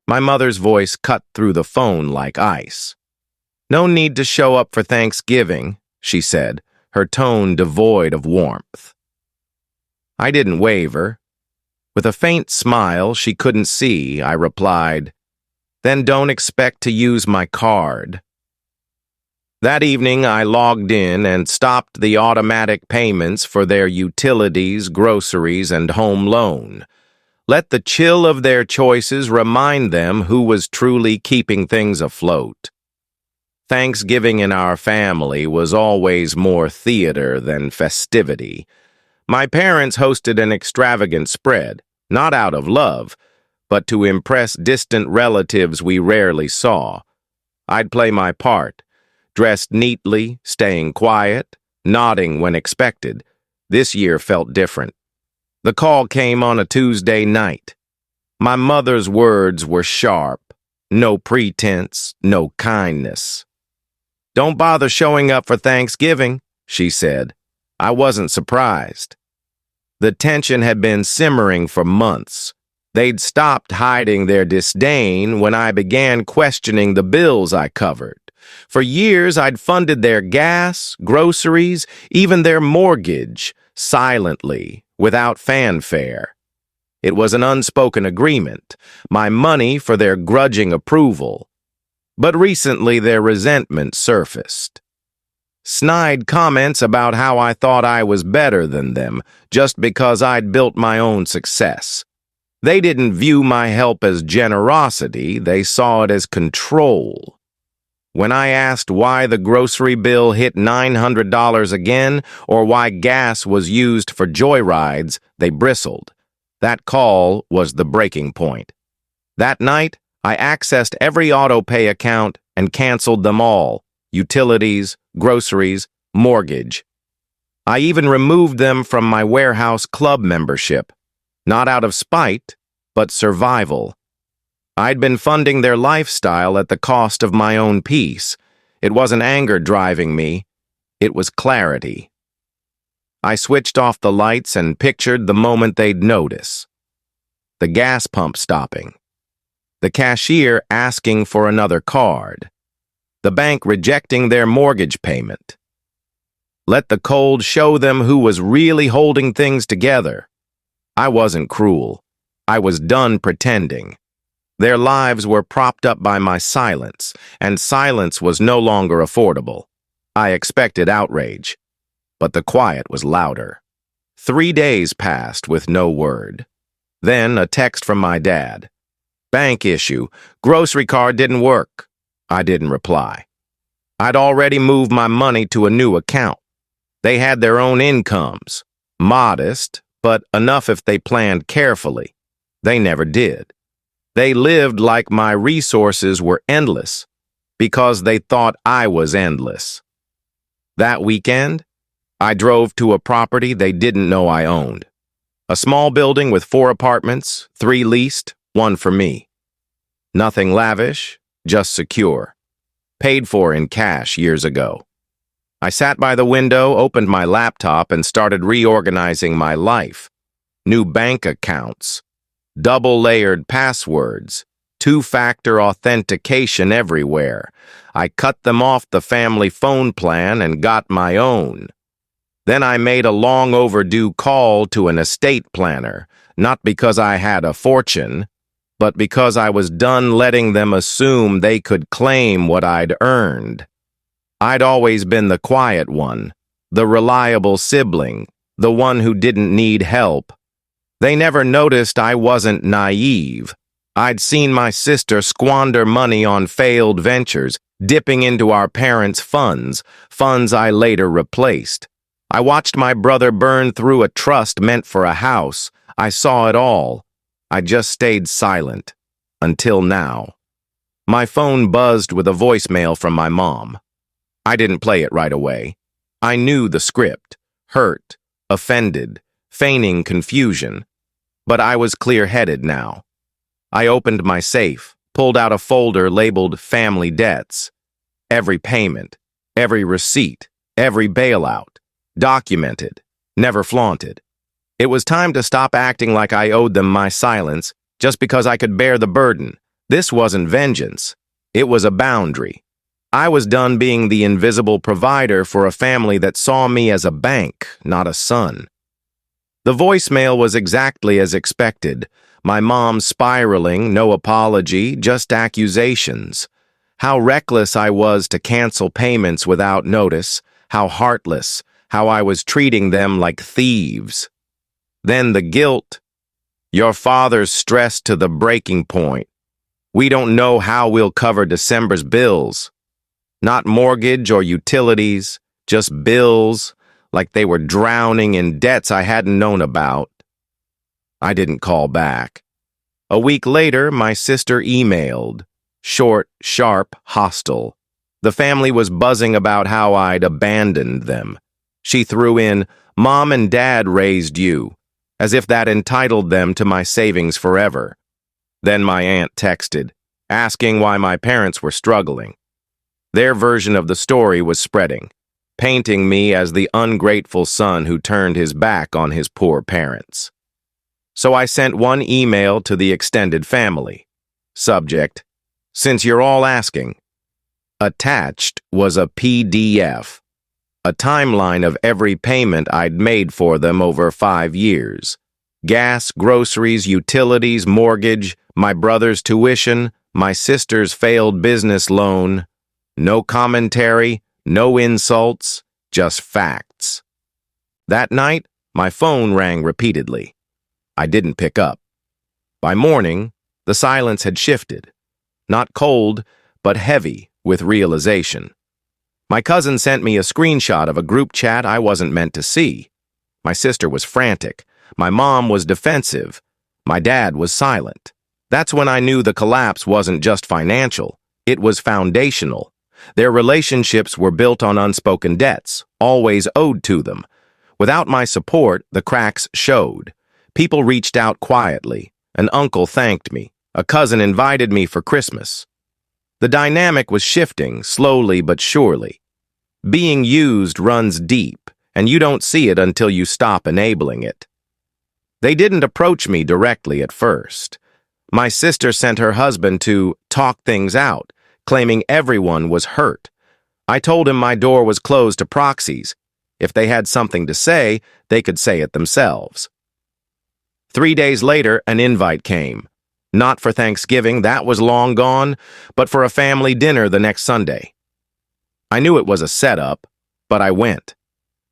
My mother's voice cut through the phone like ice. "No need to show up for Thanksgiving," she said, her tone devoid of warmth. I didn't waver. With a faint smile she couldn't see, I replied, "Then don't expect to use my card." That evening, I logged in and stopped the automatic payments for their utilities, groceries, and home loan. Let the chill of their choices remind them who was truly keeping things afloat. Thanksgiving in our family was always more theater than festivity. My parents hosted an extravagant spread, not out of love, but to impress distant relatives we rarely saw. I'd play my part, dressed neatly, staying quiet, nodding when expected. This year felt different. The call came on a Tuesday night. My mother's words were sharp. No pretense, no kindness. "Don't bother showing up for Thanksgiving," she said. I wasn't surprised. The tension had been simmering for months. They'd stopped hiding their disdain when I began questioning the bills I covered. For years, I'd funded their gas, groceries, even their mortgage, silently, without fanfare. It was an unspoken agreement, my money for their grudging approval. But recently, their resentment surfaced. Snide comments about how I thought I was better than them just because I'd built my own success. They didn't view my help as generosity, they saw it as control. When I asked why the grocery bill hit $900 again or why gas was used for joyrides, they bristled. That call was the breaking point. That night, I accessed every auto-pay account and canceled them all. Utilities, groceries, mortgage. I even removed them from my warehouse club membership, not out of spite, but survival. I'd been funding their lifestyle at the cost of my own peace. It wasn't anger driving me, it was clarity. I switched off the lights and pictured the moment they'd notice. The gas pump stopping. The cashier asking for another card. The bank rejecting their mortgage payment. Let the cold show them who was really holding things together. I wasn't cruel. I was done pretending. Their lives were propped up by my silence, and silence was no longer affordable. I expected outrage, but the quiet was louder. 3 days passed with no word. Then a text from my dad. "Bank issue. Grocery card didn't work." I didn't reply. I'd already moved my money to a new account. They had their own incomes. Modest, but enough if they planned carefully. They never did. They lived like my resources were endless because they thought I was endless. That weekend, I drove to a property they didn't know I owned. A small building with 4 apartments, 3 leased, 1 for me. Nothing lavish, just secure. Paid for in cash years ago. I sat by the window, opened my laptop, and started reorganizing my life. New bank accounts. Double-layered passwords, 2-factor authentication everywhere. I cut them off the family phone plan and got my own. Then I made a long-overdue call to an estate planner, not because I had a fortune, but because I was done letting them assume they could claim what I'd earned. I'd always been the quiet one, the reliable sibling, the one who didn't need help. They never noticed I wasn't naive. I'd seen my sister squander money on failed ventures, dipping into our parents' funds I later replaced. I watched my brother burn through a trust meant for a house. I saw it all. I just stayed silent. Until now. My phone buzzed with a voicemail from my mom. I didn't play it right away. I knew the script. Hurt, offended, feigning confusion. But I was clear-headed now. I opened my safe, pulled out a folder labeled Family Debts. Every payment, every receipt, every bailout. Documented, never flaunted. It was time to stop acting like I owed them my silence just because I could bear the burden. This wasn't vengeance. It was a boundary. I was done being the invisible provider for a family that saw me as a bank, not a son. The voicemail was exactly as expected. My mom spiraling, no apology, just accusations. How reckless I was to cancel payments without notice, how heartless, how I was treating them like thieves. Then the guilt. Your father's stressed to the breaking point. We don't know how we'll cover December's bills. Not mortgage or utilities, just bills, like they were drowning in debts I hadn't known about. I didn't call back. A week later, my sister emailed. Short, sharp, hostile. The family was buzzing about how I'd abandoned them. She threw in, "Mom and Dad raised you," as if that entitled them to my savings forever. Then my aunt texted, asking why my parents were struggling. Their version of the story was spreading, painting me as the ungrateful son who turned his back on his poor parents. So I sent one email to the extended family. Subject, "Since you're all asking." Attached was a PDF, a timeline of every payment I'd made for them over 5 years. Gas, groceries, utilities, mortgage, my brother's tuition, my sister's failed business loan. No commentary, no insults, just facts. That night, my phone rang repeatedly. I didn't pick up. By morning, the silence had shifted. Not cold, but heavy with realization. My cousin sent me a screenshot of a group chat I wasn't meant to see. My sister was frantic. My mom was defensive. My dad was silent. That's when I knew the collapse wasn't just financial. It was foundational. Their relationships were built on unspoken debts, always owed to them. Without my support, the cracks showed. People reached out quietly. An uncle thanked me. A cousin invited me for Christmas. The dynamic was shifting, slowly but surely. Being used runs deep, and you don't see it until you stop enabling it. They didn't approach me directly at first. My sister sent her husband to talk things out, claiming everyone was hurt. I told him my door was closed to proxies. If they had something to say, they could say it themselves. 3 days later, an invite came. Not for Thanksgiving, that was long gone, but for a family dinner the next Sunday. I knew it was a setup, but I went.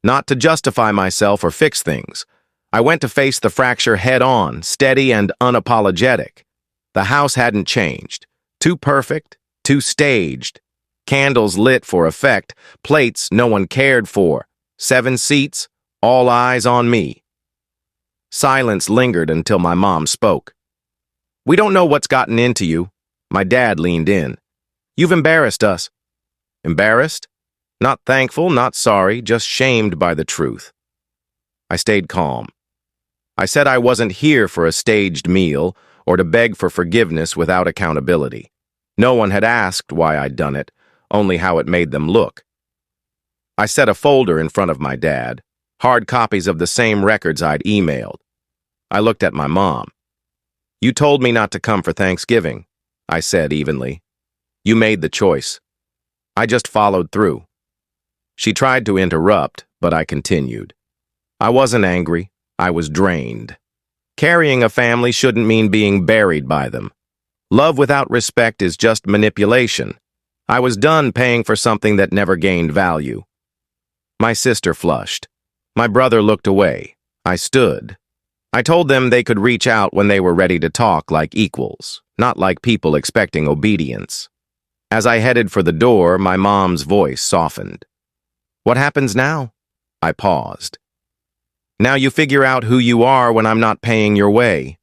Not to justify myself or fix things. I went to face the fracture head-on, steady and unapologetic. The house hadn't changed. Too perfect, too staged. Candles lit for effect, plates no one cared for. 7 seats, all eyes on me. Silence lingered until my mom spoke. "We don't know what's gotten into you." My dad leaned in. "You've embarrassed us." Embarrassed? Not thankful, not sorry, just shamed by the truth. I stayed calm. I said I wasn't here for a staged meal or to beg for forgiveness without accountability. No one had asked why I'd done it, only how it made them look. I set a folder in front of my dad, hard copies of the same records I'd emailed. I looked at my mom. "You told me not to come for Thanksgiving," I said evenly. "You made the choice. I just followed through." She tried to interrupt, but I continued. I wasn't angry. I was drained. Carrying a family shouldn't mean being buried by them. Love without respect is just manipulation. I was done paying for something that never gained value. My sister flushed. My brother looked away. I stood. I told them they could reach out when they were ready to talk like equals, not like people expecting obedience. As I headed for the door, my mom's voice softened. "What happens now?" I paused. "Now you figure out who you are when I'm not paying your way."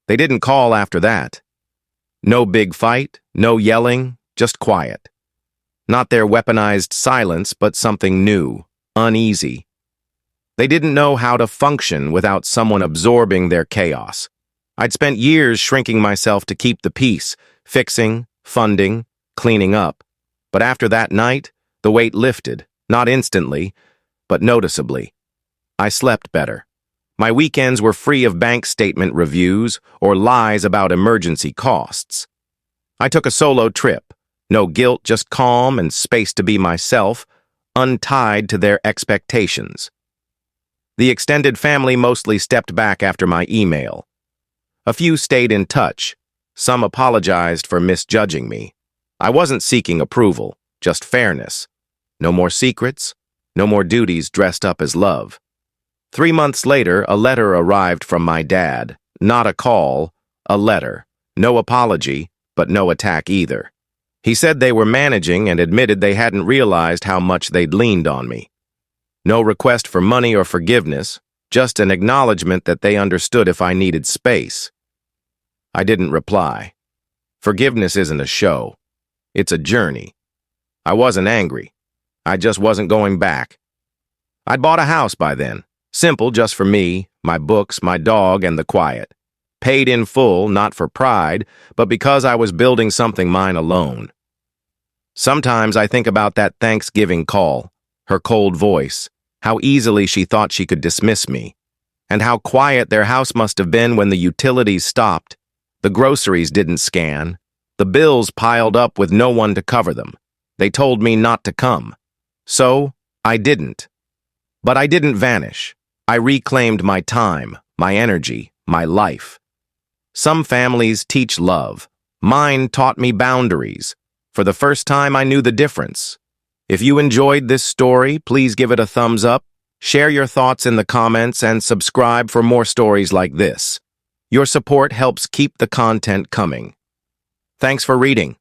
They didn't call after that. No big fight, no yelling, just quiet. Not their weaponized silence, but something new, uneasy. They didn't know how to function without someone absorbing their chaos. I'd spent years shrinking myself to keep the peace, fixing, funding, cleaning up. But after that night, the weight lifted, not instantly, but noticeably. I slept better. My weekends were free of bank statement reviews or lies about emergency costs. I took a solo trip. No guilt, just calm and space to be myself, untied to their expectations. The extended family mostly stepped back after my email. A few stayed in touch. Some apologized for misjudging me. I wasn't seeking approval, just fairness. No more secrets, no more duties dressed up as love. 3 months later, a letter arrived from my dad. Not a call, a letter. No apology, but no attack either. He said they were managing and admitted they hadn't realized how much they'd leaned on me. No request for money or forgiveness, just an acknowledgement that they understood if I needed space. I didn't reply. Forgiveness isn't a show. It's a journey. I wasn't angry. I just wasn't going back. I'd bought a house by then. Simple, just for me, my books, my dog, and the quiet. Paid in full, not for pride, but because I was building something mine alone. Sometimes I think about that Thanksgiving call, her cold voice, how easily she thought she could dismiss me, and how quiet their house must have been when the utilities stopped, the groceries didn't scan, the bills piled up with no one to cover them. They told me not to come. So, I didn't. But I didn't vanish. I reclaimed my time, my energy, my life. Some families teach love. Mine taught me boundaries. For the first time, I knew the difference. If you enjoyed this story, please give it a thumbs up, share your thoughts in the comments, and subscribe for more stories like this. Your support helps keep the content coming. Thanks for reading.